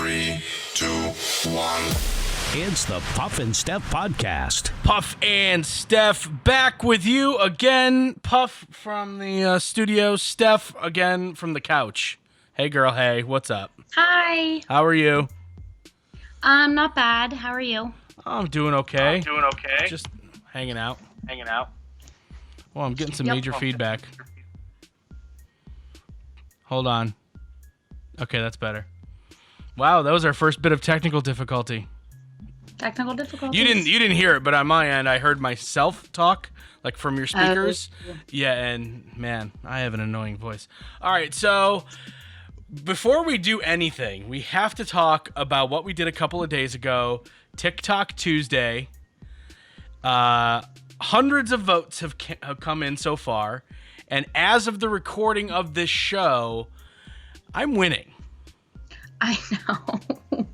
3, 2, 1. It's the Puff and Steph podcast. Puff and Steph back with you again. Puff from the studio, Steph again from the couch. Hey girl, hey, what's up? Hi. How are you? Not bad. How are you? I'm doing okay. Okay. Just hanging out. Well, I'm getting some Yep. major feedback. Hold on. Okay, that's better. Wow, that was our first bit of technical difficulty. Technical difficulties? You didn't hear it, but on my end, I heard myself talk, like from your speakers. Yeah, and man, I have an annoying voice. All right, so before we do anything, we have to talk about what we did a couple of days ago, TikTok Tuesday. Hundreds of votes have come in so far, and as of the recording of this show, I'm winning. I know.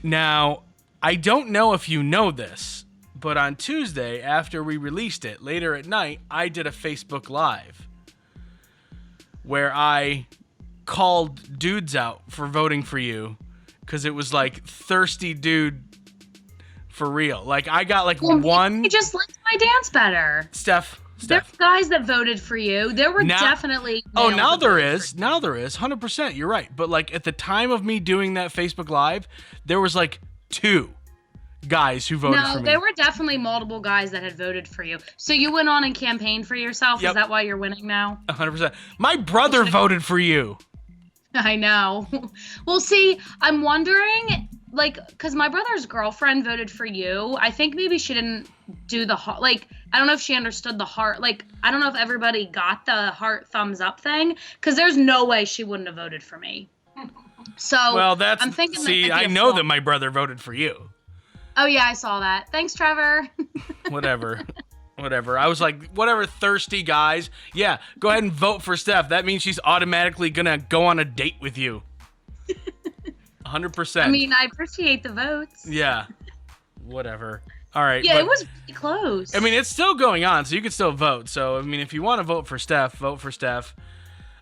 Now, I don't know if you know this, but on Tuesday, after we released it, later at night, I did a Facebook Live where I called dudes out for voting for you because it was like thirsty dude for real. Like, I got like one... You just liked my dance better. Steph. There were guys that voted for you. There were definitely... Oh, now there is. 100%. You're right. But like at the time of me doing that Facebook Live, there was like 2 guys who voted for me. No, there were definitely multiple guys that had voted for you. So you went on and campaigned for yourself? Yep. Is that why you're winning now? 100%. My brother voted for you. I know. Well, see, I'm wondering, like, because my brother's girlfriend voted for you. I think maybe she didn't do the heart. Like, I don't know if she understood the heart. Like, I don't know if everybody got the heart thumbs up thing, because there's no way she wouldn't have voted for me. So, well, that's, I'm thinking see, I know that my brother voted for you. Oh, yeah, I saw that. Thanks, Trevor. Whatever. I was like, whatever, thirsty guys. Yeah, go ahead and vote for Steph. That means she's automatically going to go on a date with you. 100%. I mean, I appreciate the votes. Yeah. Whatever. All right. Yeah, but, it was pretty close. I mean, it's still going on, so you can still vote. So, I mean, if you want to vote for Steph, vote for Steph.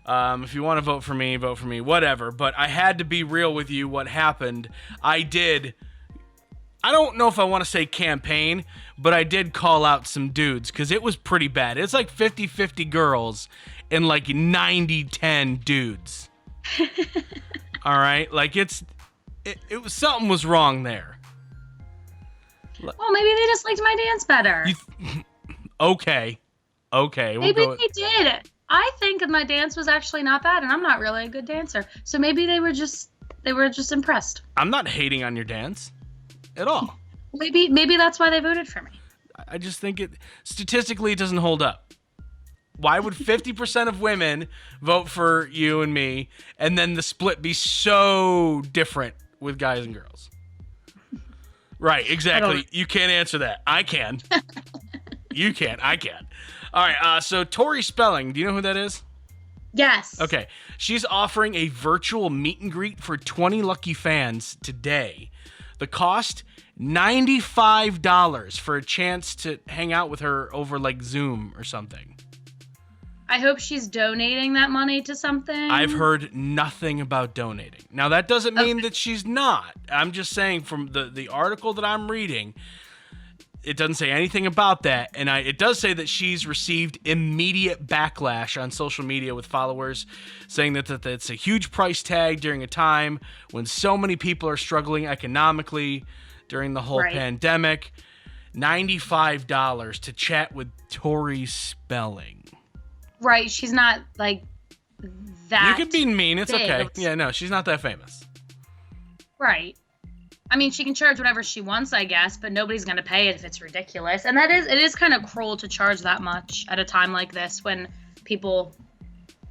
If you want to vote for me, whatever. But I had to be real with you what happened. I don't know if I want to say campaign, but I did call out some dudes because it was pretty bad. It's like 50-50 girls and like 90-10 dudes. All right? Like it was something was wrong there. Well, maybe they just liked my dance better. Okay. Maybe they did. I think my dance was actually not bad, and I'm not really a good dancer. So maybe they were just impressed. I'm not hating on your dance at all. Maybe that's why they voted for me. I just think statistically it doesn't hold up. Why would 50% of women vote for you and me, and then the split be so different with guys and girls? Right, exactly. You can't answer that. I can. You can't. I can. All right, so Tori Spelling, do you know who that is? Yes. Okay. She's offering a virtual meet and greet for 20 lucky fans today. The cost, $95 for a chance to hang out with her over like Zoom or something. I hope she's donating that money to something. I've heard nothing about donating. Now, that doesn't mean that she's not. I'm just saying from the article that I'm reading, it doesn't say anything about that. And it does say that she's received immediate backlash on social media with followers saying that it's a huge price tag during a time when so many people are struggling economically during the whole pandemic. $95 to chat with Tori Spelling. Right, she's not like that. You can be mean, it's big. okay. Yeah, no, she's not that famous. Right. I mean, she can charge whatever she wants, I guess, but nobody's going to pay it if it's ridiculous. And it is kind of cruel to charge that much at a time like this when people,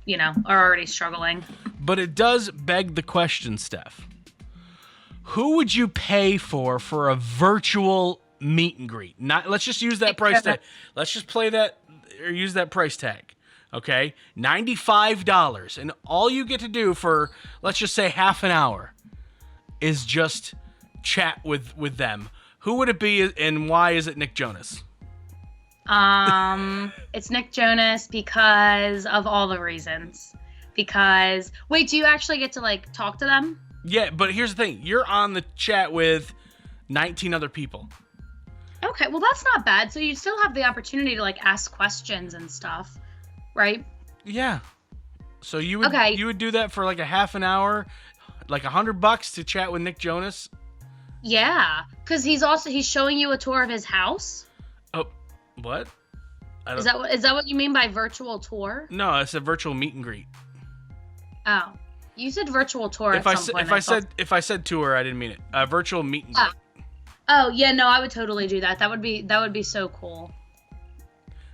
are already struggling. But it does beg the question, Steph. Who would you pay for a virtual meet and greet? Let's just use that price tag. Let's just play that or use that price tag. Okay? $95. And all you get to do for, let's just say, half an hour is just chat with them. Who would it be, and why is it Nick Jonas? It's Nick Jonas because of all the reasons. Because, wait, do you actually get to, talk to them? Yeah, but here's the thing. You're on the chat with 19 other people. Okay, well, that's not bad. So you still have the opportunity to, like, ask questions and stuff, right? Yeah. So you would do that for like a half an hour, like $100 to chat with Nick Jonas? Yeah, because he's showing you a tour of his house. Oh, what? Is that what you mean by virtual tour? No, it's a virtual meet and greet. Oh, you said virtual tour. If I said tour, I didn't mean it. A virtual meet and greet. Oh yeah, no, I would totally do that. That would be so cool.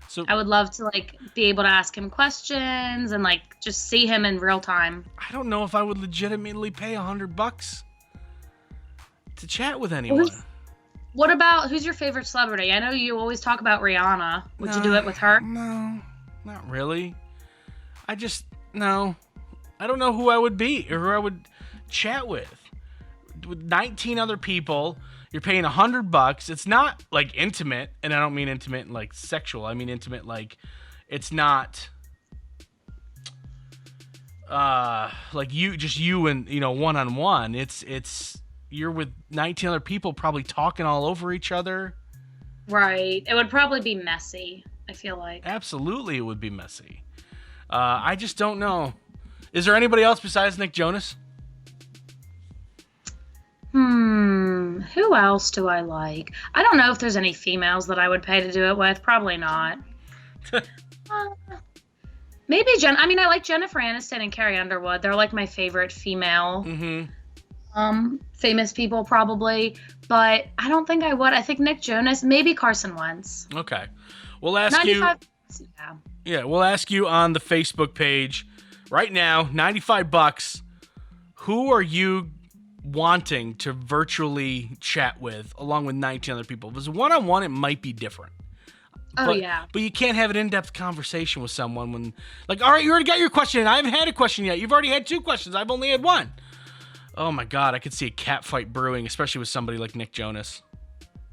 So I would love to like be able to ask him questions and like just see him in real time. I don't know if I would legitimately pay $100 to chat with anyone. What about who's your favorite celebrity? I know you always talk about Rihanna. Would you do it with her? No, not really. No. I don't know who I would be or who I would chat with. With 19 other people, you're paying $100. It's not like intimate, and I don't mean intimate like sexual. I mean intimate like it's not like you and one-on-one. It's you're with 19 other people probably talking all over each other. Right. It would probably be messy, I feel like. Absolutely, it would be messy. I just don't know. Is there anybody else besides Nick Jonas? Who else do I like? I don't know if there's any females that I would pay to do it with. Probably not. Maybe I like Jennifer Aniston and Carrie Underwood. They're like my favorite female famous people probably. But I don't think I would. I think Nick Jonas, maybe Carson Wentz. Okay. We'll ask you. Yeah, we'll ask you on the Facebook page right now, $95. Who are you wanting to virtually chat with along with 19 other people? If it's one-on-one, it might be different. Yeah. But you can't have an in-depth conversation with someone when, like, all right, you already got your question, and I haven't had a question yet. You've already had 2 questions. I've only had 1. Oh, my God. I could see a cat fight brewing, especially with somebody like Nick Jonas.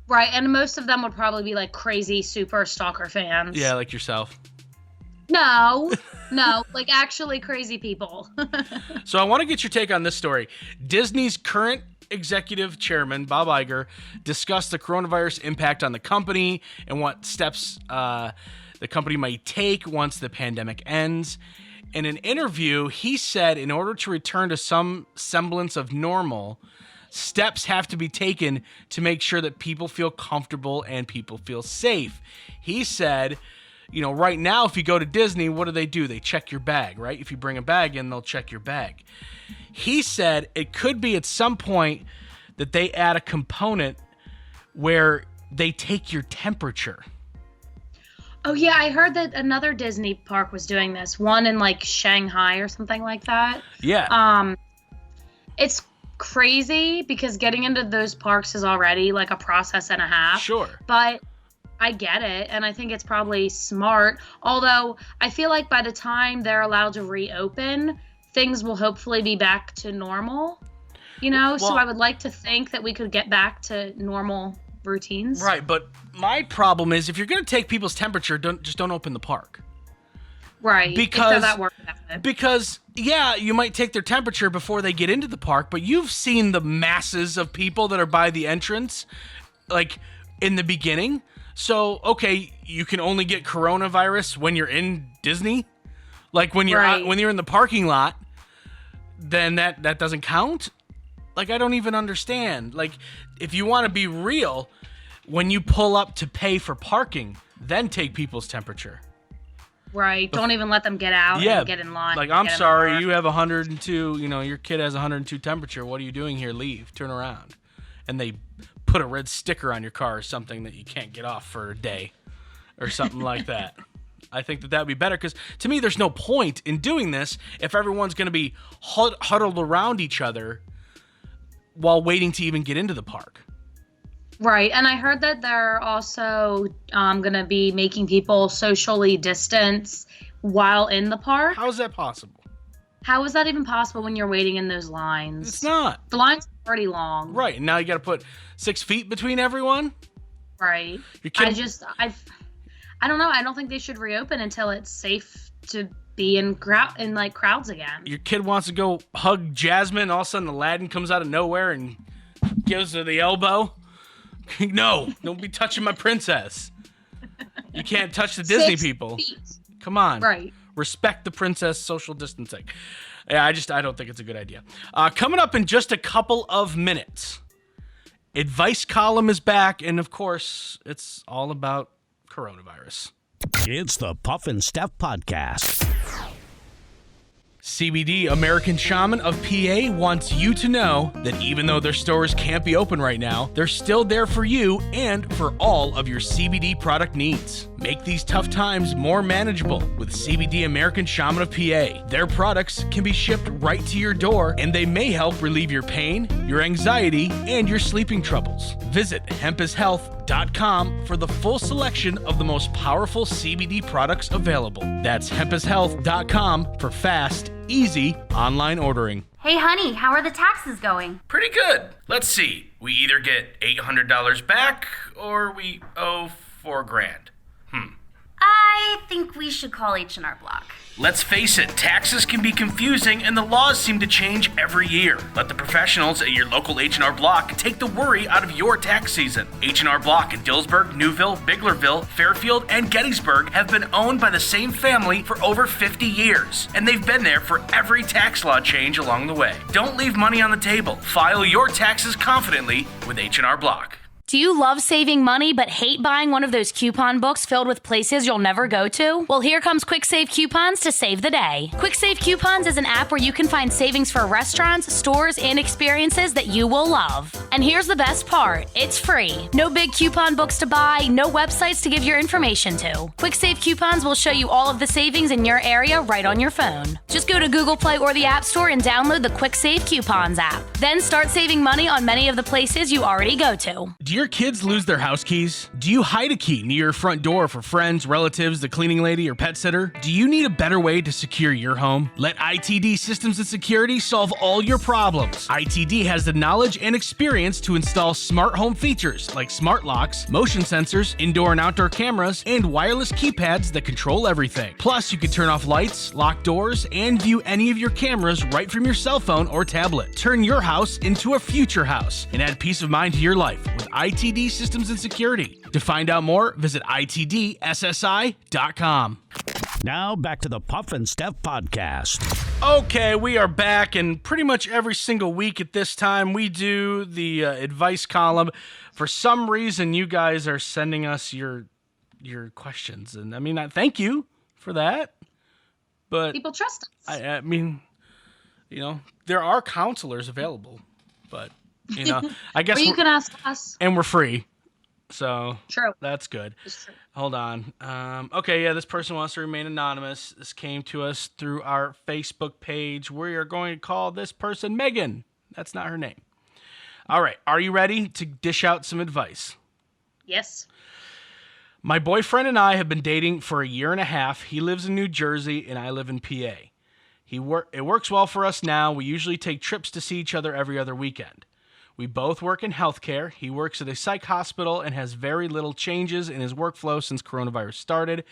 Right, and most of them would probably be, like, crazy super stalker fans. Yeah, like yourself. No, like actually crazy people. So I want to get your take on this story. Disney's current executive chairman, Bob Iger, discussed the coronavirus impact on the company and what steps the company might take once the pandemic ends. In an interview, he said in order to return to some semblance of normal, steps have to be taken to make sure that people feel comfortable and people feel safe. He said, right now, if you go to Disney, what do? They check your bag, right? If you bring a bag in, they'll check your bag. He said it could be at some point that they add a component where they take your temperature. Oh, yeah, I heard that another Disney park was doing this. One in, like, Shanghai or something like that. Yeah. It's crazy because getting into those parks is already, like, a process and a half. Sure. But I get it, and I think it's probably smart. Although, I feel like by the time they're allowed to reopen, things will hopefully be back to normal. So I would like to think that we could get back to normal routines. Right, but my problem is if you're going to take people's temperature, don't open the park. Right. Because you might take their temperature before they get into the park, but you've seen the masses of people that are by the entrance, like in the beginning. So, okay, you can only get coronavirus when you're in Disney, like when you're when you're in the parking lot. Then that doesn't count. Like, I don't even understand. Like, if you want to be real, when you pull up to pay for parking, then take people's temperature. Right. Don't even let them get out and get in line. Like, I'm sorry, you have 102, your kid has 102 temperature. What are you doing here? Leave. Turn around. And they put a red sticker on your car or something that you can't get off for a day or something like that. I think that would be better because, to me, there's no point in doing this if everyone's going to be huddled around each other while waiting to even get into the park. Right, and I heard that they're also going to be making people socially distance while in the park. How is that possible? How is that even possible when you're waiting in those lines? It's not. The lines are pretty long. Right, and now you got to put 6 feet between everyone? Right. I don't know. I don't think they should reopen until it's safe to be in like crowds again. Your kid wants to go hug Jasmine, all of a sudden Aladdin comes out of nowhere and gives her the elbow. No, don't be touching my princess. You can't touch the Disney 6 people. feet. Come on. Right. Respect the princess, social distancing. Yeah, I don't think it's a good idea. Coming up in just a couple of minutes, advice column is back, and of course, it's all about coronavirus. It's the Puff and Steph Podcast. CBD American Shaman of PA wants you to know that even though their stores can't be open right now, they're still there for you and for all of your CBD product needs. Make these tough times more manageable with CBD American Shaman of PA. Their products can be shipped right to your door, and they may help relieve your pain, your anxiety, and your sleeping troubles. Visit hempishealth.com for the full selection of the most powerful CBD products available. That's hempishealth.com for fast, easy online ordering. Hey honey, how are the taxes going? Pretty good. Let's see. We either get $800 back or we owe $4,000. I think we should call H&R Block. Let's face it, taxes can be confusing and the laws seem to change every year. Let the professionals at your local H&R Block take the worry out of your tax season. H&R Block in Dillsburg, Newville, Biglerville, Fairfield, and Gettysburg have been owned by the same family for over 50 years, and they've been there for every tax law change along the way. Don't leave money on the table. File your taxes confidently with H&R Block. Do you love saving money but hate buying one of those coupon books filled with places you'll never go to? Well, here comes Quick Save Coupons to save the day. Quick Save Coupons is an app where you can find savings for restaurants, stores, and experiences that you will love. And here's the best part. It's free. No big coupon books to buy, no websites to give your information to. Quick Save Coupons will show you all of the savings in your area right on your phone. Just go to Google Play or the App Store and download the Quick Save Coupons app. Then start saving money on many of the places you already go to. Do your kids lose their house keys? Do you hide a key near your front door for friends, relatives, the cleaning lady, or pet sitter? Do you need a better way to secure your home? Let ITD Systems and Security solve all your problems. ITD has the knowledge and experience to install smart home features like smart locks, motion sensors, indoor and outdoor cameras, and wireless keypads that control everything. Plus, you can turn off lights, lock doors, and view any of your cameras right from your cell phone or tablet. Turn your house into a future house and add peace of mind to your life with ITD Systems and Security. To find out more, visit itdssi.com. Now back to the Puff and Steph Podcast. Okay, we are back, and pretty much every single week at this time, we do the advice column. For some reason, you guys are sending us your questions, and I mean, thank you for that. But People trust us. I mean, there are counselors available, but I guess or you can ask us. and we're free, so True. that's good. It's true. Hold on. Okay, yeah, this person wants to remain anonymous. This came to us through our Facebook page. We are going to call this person Megan. That's not her name. All right, are you ready to dish out some advice? Yes. My boyfriend and I have been dating for a year and a half. He lives in New Jersey and I live in PA. It works well for us now. We usually take trips to see each other every other weekend. We both work in healthcare. He works at a psych hospital and has very little changes in his workflow since coronavirus started.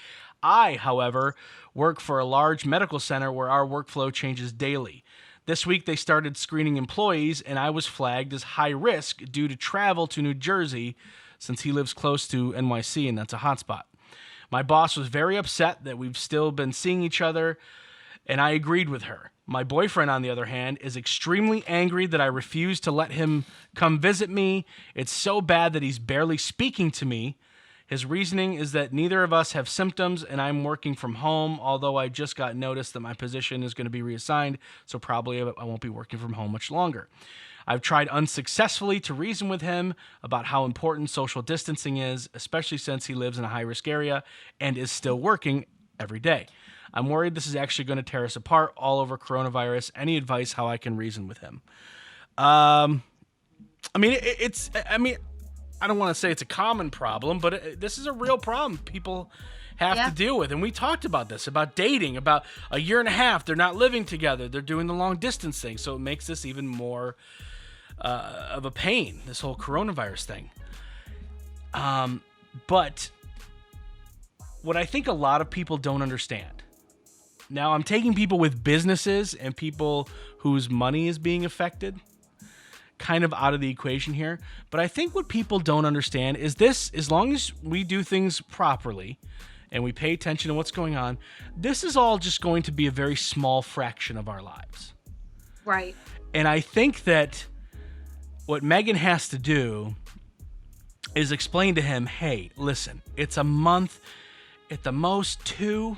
I, however, work for a large medical center where our workflow changes daily. This week they started screening employees and I was flagged as high risk due to travel to New Jersey since he lives close to NYC and that's a hotspot. My boss was very upset that we've still been seeing each other and I agreed with her. My boyfriend, on the other hand, is extremely angry that I refuse to let him come visit me. It's so bad that he's barely speaking to me. His reasoning is that neither of us have symptoms and I'm working from home, although I just got notice that my position is going to be reassigned, so probably I won't be working from home much longer. I've tried unsuccessfully to reason with him about how important social distancing is, especially since he lives in a high-risk area and is still working every day. I'm worried this is actually going to tear us apart all over coronavirus. Any advice how I can reason with him? I don't want to say it's a common problem, but this is a real problem people have to deal with. And we talked about this, about dating, about a year and a half. They're not living together. They're doing the long distance thing. So it makes this even more of a pain, this whole coronavirus thing. But what I think a lot of people don't understand Now, I'm taking people with businesses and people whose money is being affected kind of out of the equation here. But I think what people don't understand is this, as long as we do things properly and we pay attention to what's going on, this is all just going to be a very small fraction of our lives. Right. And I think that what Megan has to do is explain to him, hey, listen, it's a month, at the most 2.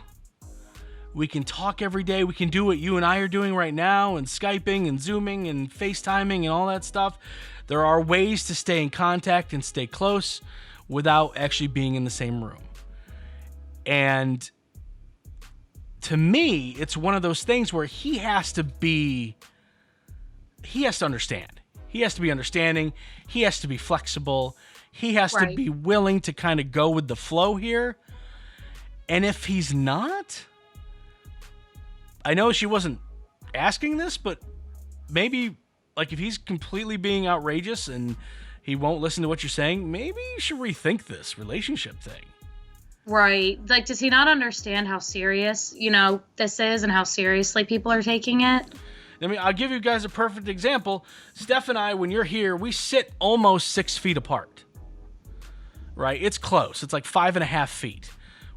We can talk every day. We can do what you and I are doing right now, and Skyping and Zooming and FaceTiming and all that stuff. There are ways to stay in contact and stay close without actually being in the same room. And to me, it's one of those things where he has to understand. He has to be understanding. He has to be flexible. He has to be willing to kind of go with the flow here. And if he's not, I know she wasn't asking this, but maybe, like, if he's completely being outrageous and he won't listen to what you're saying, maybe you should rethink this relationship thing. Right. Like, does he not understand how serious, this is and how seriously people are taking it? I mean, I'll give you guys a perfect example. Steph and I, when you're here, we sit almost 6 feet apart. Right? It's close. It's like 5.5 feet.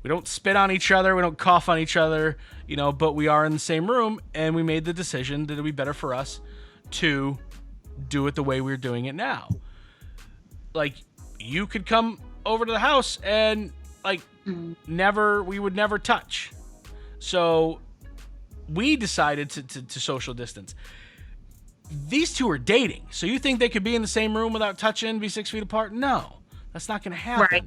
We don't spit on each other. We don't cough on each other, but we are in the same room, and we made the decision that it would be better for us to do it the way we're doing it now. Like, you could come over to the house and, like, we would never touch. So we decided to social distance. These two are dating. So you think they could be in the same room without touching, be 6 feet apart? No, that's not going to happen. Right.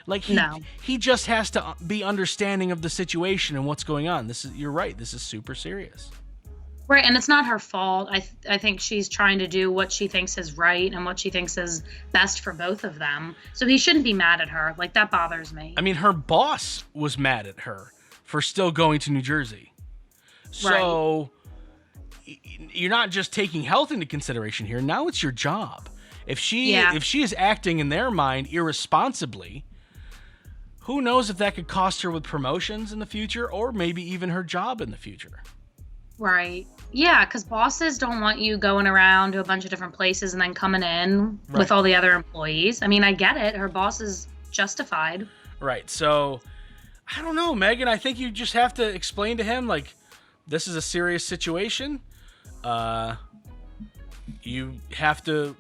Like, he just has to be understanding of the situation and what's going on. You're right. This is super serious. Right, and it's not her fault. I think she's trying to do what she thinks is right and what she thinks is best for both of them. So he shouldn't be mad at her. Like, that bothers me. I mean, her boss was mad at her for still going to New Jersey. So you're not just taking health into consideration here. Now it's your job. If she is acting in their mind irresponsibly, who knows if that could cost her with promotions in the future or maybe even her job in the future. Right. Yeah, because bosses don't want you going around to a bunch of different places and then coming in with all the other employees. I mean, I get it. Her boss is justified. Right. So, I don't know, Megan. I think you just have to explain to him, like, this is a serious situation. You have to,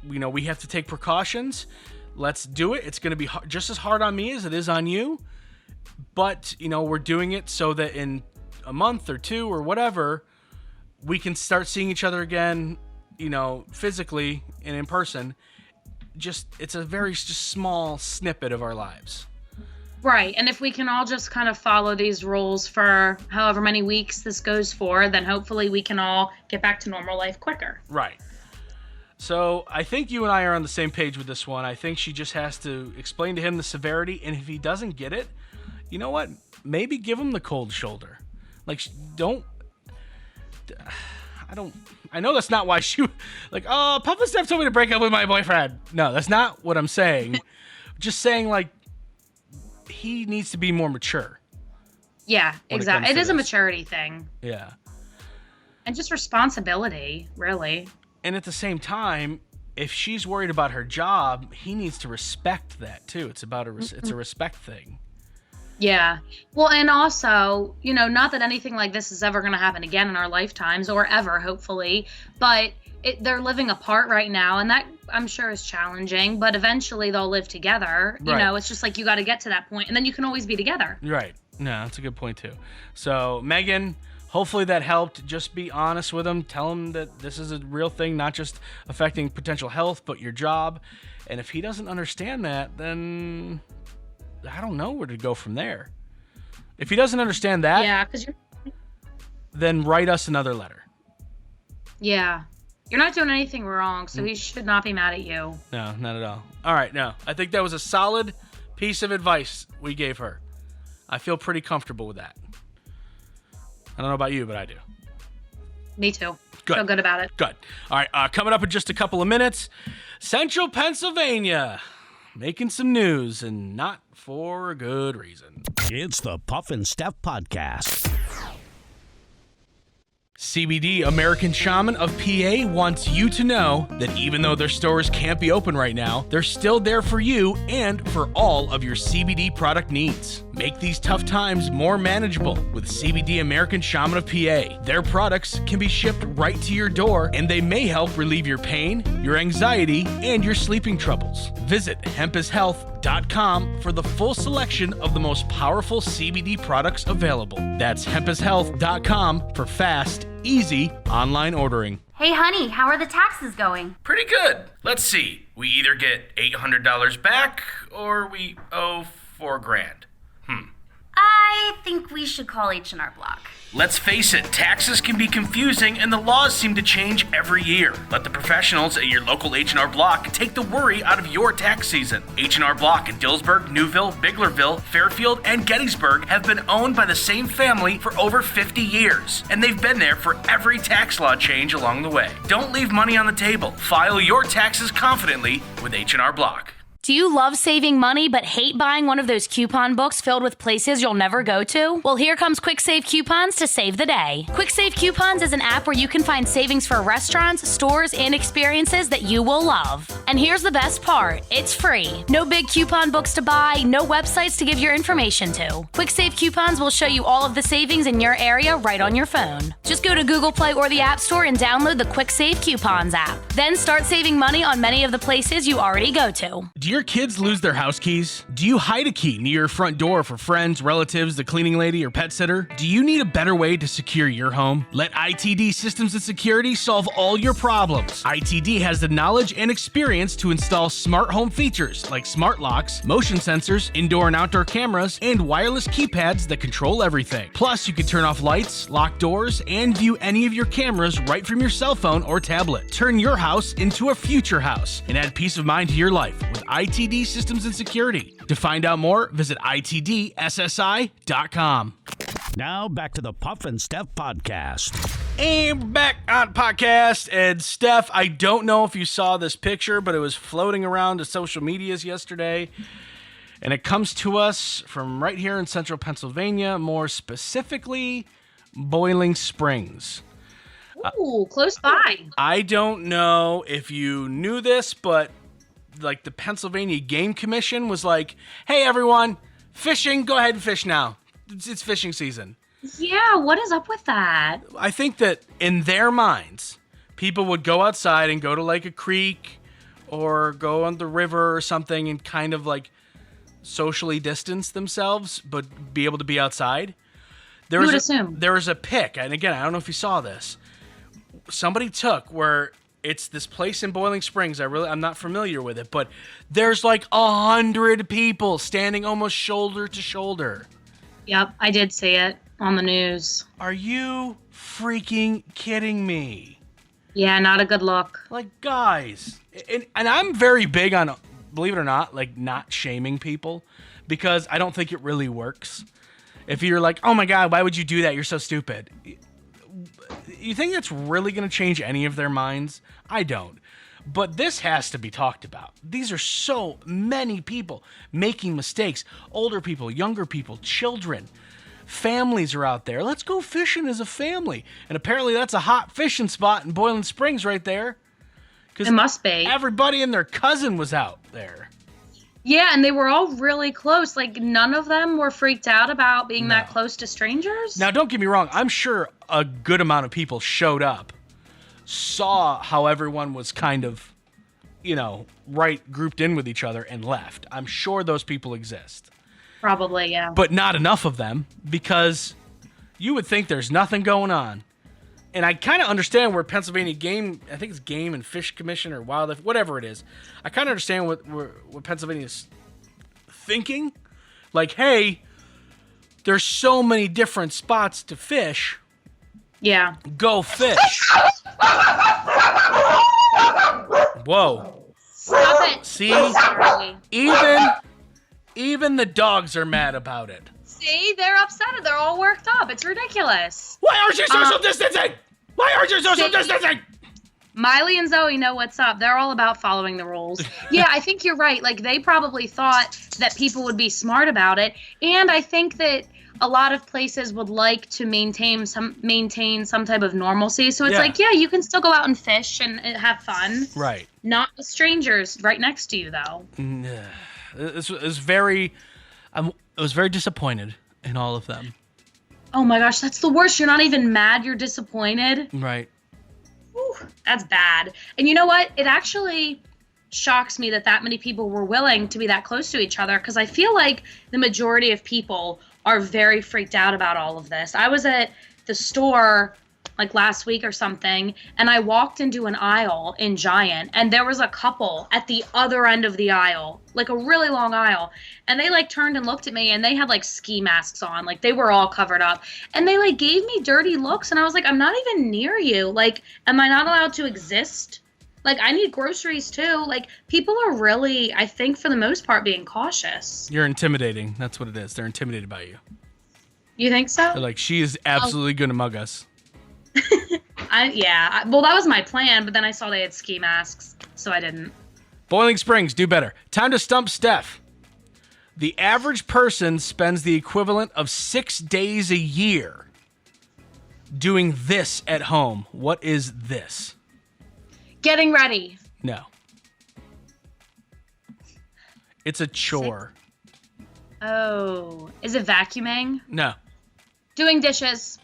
we have to take precautions. Let's do it. It's going to be just as hard on me as it is on you. But, we're doing it so that in a month or 2 or whatever, we can start seeing each other again, physically and in person. It's a very just small snippet of our lives. Right. And if we can all just kind of follow these rules for however many weeks this goes for, then hopefully we can all get back to normal life quicker. Right. So I think you and I are on the same page with this one. I think she just has to explain to him the severity. And if he doesn't get it, you know what? Maybe give him the cold shoulder. Like, I know that's not why she, like, oh, Papa Steph told me to break up with my boyfriend. No, that's not what I'm saying. Just saying, like, he needs to be more mature. Yeah, exactly. It is a maturity thing. Yeah. And just responsibility, really. And at the same time, if she's worried about her job, he needs to respect that, too. It's about it's a respect thing. Yeah. Well, and also, not that anything like this is ever going to happen again in our lifetimes or ever, hopefully, but they're living apart right now, and that I'm sure is challenging, but eventually they'll live together. Right. It's just like you got to get to that point, and then you can always be together. Right. No, that's a good point, too. So, Megan, hopefully that helped. Just be honest with him. Tell him that this is a real thing, not just affecting potential health, but your job. And if he doesn't understand that, then I don't know where to go from there. If he doesn't understand that, then write us another letter. Yeah. You're not doing anything wrong, so he should not be mad at you. No, not at all. All right, no. I think that was a solid piece of advice we gave her. I feel pretty comfortable with that. I don't know about you, but I do. Me too. Good. Feel good about it. Good. All right, coming up in just a couple of minutes, Central Pennsylvania making some news, and not for a good reason. It's the Puff and Steph Podcast. CBD American Shaman of PA wants you to know that even though their stores can't be open right now, they're still there for you and for all of your CBD product needs. Make these tough times more manageable with CBD American Shaman of PA. Their products can be shipped right to your door, and they may help relieve your pain, your anxiety, and your sleeping troubles. Visit hempashealth.com for the full selection of the most powerful CBD products available. That's hempashealth.com for fast, easy online ordering. Hey, honey, how are the taxes going? Pretty good. Let's see. We either get $800 back or we owe $4,000. I think we should call H&R Block. Let's face it, taxes can be confusing and the laws seem to change every year. Let the professionals at your local H&R Block take the worry out of your tax season. H&R Block in Dillsburg, Newville, Biglerville, Fairfield, and Gettysburg have been owned by the same family for over 50 years, and they've been there for every tax law change along the way. Don't leave money on the table. File your taxes confidently with H&R Block. Do you love saving money but hate buying one of those coupon books filled with places you'll never go to? Well, here comes Quick Save Coupons to save the day. Quick Save Coupons is an app where you can find savings for restaurants, stores, and experiences that you will love. And here's the best part, it's free. No big coupon books to buy, no websites to give your information to. Quick Save Coupons will show you all of the savings in your area right on your phone. Just go to Google Play or the App Store and download the Quick Save Coupons app. Then start saving money on many of the places you already go to. Do your kids lose their house keys? Do you hide a key near your front door for friends, relatives, the cleaning lady, or pet sitter? Do you need a better way to secure your home? Let ITD Systems and Security solve all your problems. ITD has the knowledge and experience to install smart home features like smart locks, motion sensors, indoor and outdoor cameras, and wireless keypads that control everything. Plus, you can turn off lights, lock doors, and view any of your cameras right from your cell phone or tablet. Turn your house into a future house and add peace of mind to your life with ITD Systems and Security. To find out more, visit itdssi.com. Now back to the Puff and Steph podcast. And we're back on podcast. And Steph, I don't know if you saw this picture, but it was floating around the social medias yesterday. And it comes to us from right here in central Pennsylvania, more specifically, Boiling Springs. Ooh, close by. I don't know if you knew this, but like the Pennsylvania Game Commission was like, hey, everyone, fishing, go ahead and fish now. It's fishing season. Yeah, what is up with that? I think that in their minds, people would go outside and go to like a creek or go on the river or something and kind of like socially distance themselves, but be able to be outside. There was a pic, and again, I don't know if you saw this. Somebody took where it's this place in Boiling Springs. I'm not familiar with it, but there's like 100 people standing almost shoulder to shoulder. Yep, I did see it on the news. Are you freaking kidding me? Yeah, not a good look. Like, guys, and I'm very big on, believe it or not, like not shaming people because I don't think it really works. If you're like, oh my God, why would you do that? You're so stupid. You think that's really going to change any of their minds? I don't. But this has to be talked about. These are so many people making mistakes. Older people, younger people, children, families are out there. Let's go fishing as a family. And apparently that's a hot fishing spot in Boiling Springs right there. It must be. Everybody and their cousin was out there. Yeah, and they were all really close. Like, none of them were freaked out about being that close to strangers. Now, don't get me wrong. I'm sure a good amount of people showed up, saw how everyone was kind of, grouped in with each other and left. I'm sure those people exist. Probably, yeah. But not enough of them because you would think there's nothing going on. And I kind of understand where Pennsylvania Game and Fish Commission or Wildlife, whatever it is. I kind of understand what Pennsylvania's thinking. Like, hey, there's so many different spots to fish. Yeah. Go fish. Whoa. Stop it. See? Sorry. Even the dogs are mad about it. See, they're upset. They're all worked up. It's ridiculous. Why aren't you social distancing? Why aren't you social distancing? Miley and Zoe know what's up. They're all about following the rules. Yeah, I think you're right. Like, they probably thought that people would be smart about it. And I think that a lot of places would like to maintain some type of normalcy. So it's like, yeah, you can still go out and fish and have fun. Right. Not with strangers right next to you, though. It was very... I was very disappointed in all of them. Oh my gosh, that's the worst. You're not even mad. You're disappointed. Right. Whew, that's bad. And you know what? It actually shocks me that many people were willing to be that close to each other, because I feel like the majority of people are very freaked out about all of this. I was at the store like last week or something, and I walked into an aisle in Giant, and there was a couple at the other end of the aisle, like a really long aisle, and they like turned and looked at me, and they had like ski masks on, like they were all covered up, and they like gave me dirty looks, and I was like, I'm not even near you. Like, am I not allowed to exist? Like, I need groceries too. Like, people are really, I think for the most part, being cautious. You're intimidating. That's what it is. They're intimidated by you. You think so? They're like, she is absolutely going to mug us. Well, that was my plan, but then I saw they had ski masks, so I didn't. Boiling Springs, do better. Time to stump Steph. The average person spends the equivalent of 6 days a year doing this at home. What is this? Getting ready. No. It's a chore. Oh, is it vacuuming? No. Doing dishes.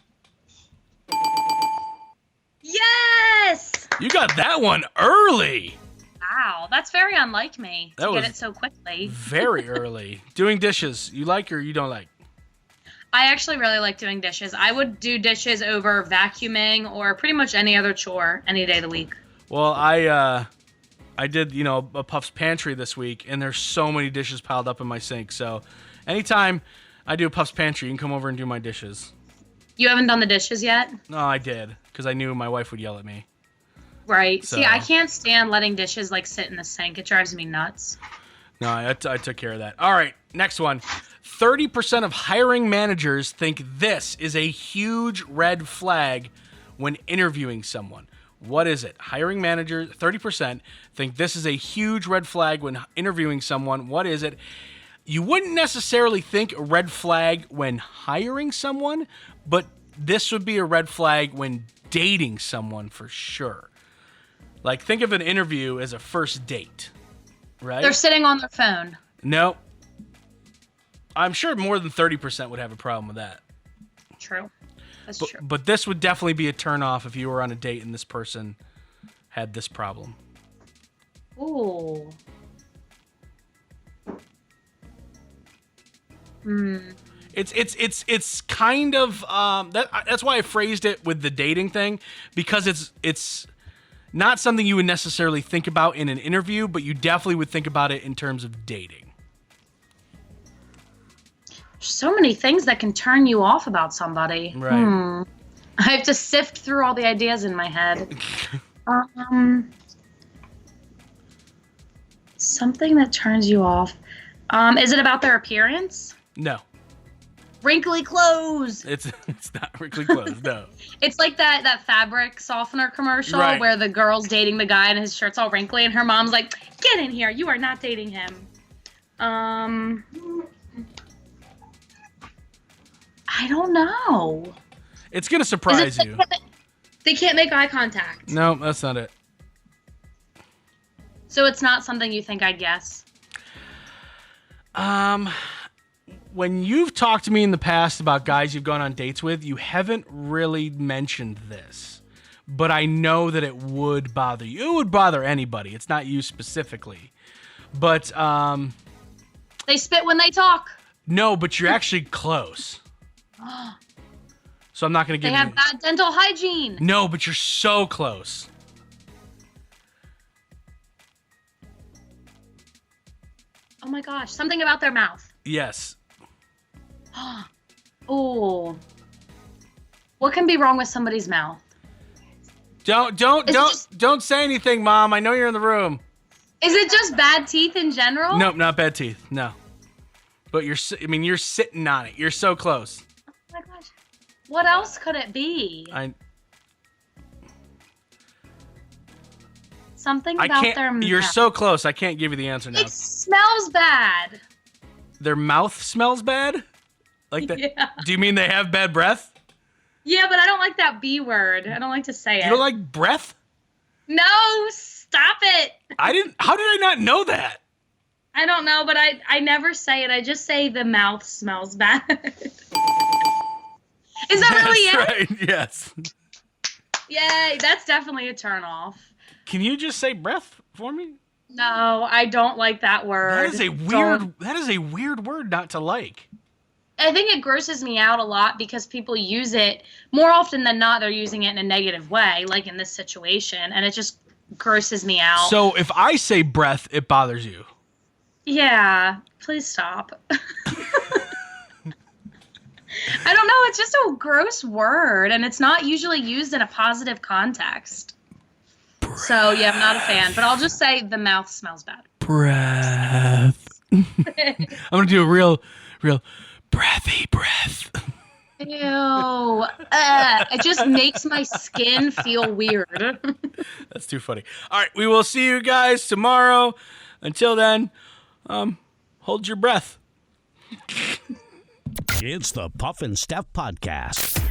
Yes! You got that one early. Wow, that's very unlike me to That get was it so quickly. Very early. Doing dishes, you like or you don't like? I actually really like doing dishes. I would do dishes over vacuuming or pretty much any other chore any day of the week. Well, I did, a Puff's Pantry this week, and there's so many dishes piled up in my sink. So anytime I do a Puff's Pantry, you can come over and do my dishes. You haven't done the dishes yet? No, I did, because I knew my wife would yell at me. Right. So. See, I can't stand letting dishes, like, sit in the sink. It drives me nuts. No, I took care of that. All right, next one. 30% of hiring managers think this is a huge red flag when interviewing someone. What is it? Hiring managers, 30% think this is a huge red flag when interviewing someone. What is it? You wouldn't necessarily think a red flag when hiring someone, but this would be a red flag when dating someone for sure. Like, think of an interview as a first date, right? They're sitting on their phone. No. I'm sure more than 30% would have a problem with that. True. That's true. But this would definitely be a turnoff if you were on a date and this person had this problem. Ooh. It's kind of that's why I phrased it with the dating thing, because it's not something you would necessarily think about in an interview, but you definitely would think about it in terms of dating. So many things that can turn you off about somebody. Right. I have to sift through all the ideas in my head. Something that turns you off. Is it about their appearance? No. Wrinkly clothes. It's not wrinkly clothes, no. It's like that fabric softener commercial Right. where the girl's dating the guy and his shirt's all wrinkly and her mom's like, "Get in here, you are not dating him." I don't know. It's going to surprise you. They can't make eye contact. No, that's not it. So it's not something you think I'd guess. When you've talked to me in the past about guys you've gone on dates with, you haven't really mentioned this. But I know that it would bother you. It would bother anybody. It's not you specifically. But, They spit when they talk. no, but you're actually close. So I'm not going to give They you... have bad dental hygiene. No, but you're so close. Oh my gosh, something about their mouth. Yes. Oh. What can be wrong with somebody's mouth? Don't say anything, Mom. I know you're in the room. Is it just bad teeth in general? Nope, not bad teeth. No. But you're sitting on it. You're so close. Oh my gosh. What else could it be? Something I about can't. their You're mouth. so close. I can't give you the answer now. It smells bad. Their mouth smells bad. Like that? Yeah. Do you mean they have bad breath? Yeah, but I don't like that B word. I don't like to say it. You don't like breath? No, stop it. I didn't. How did I not know that? I don't know, but I never say it. I just say the mouth smells bad. Is that really it? That's right. Yes. Yay, that's definitely a turn off. Can you just say breath for me? No, I don't like that word. That is a weird. Don't. That is a weird word not to like. I think it grosses me out a lot because people use it more often than not. They're using it in a negative way, like in this situation, and it just grosses me out. So if I say breath, it bothers you. Yeah, please stop. I don't know. It's just a gross word, and it's not usually used in a positive context. So, yeah, I'm not a fan, but I'll just say the mouth smells bad. Breath. I'm going to do a real breathy breath. Ew. It just makes my skin feel weird. That's too funny. All right, we will see you guys tomorrow. Until then, hold your breath. It's the Puff and Steph Podcast.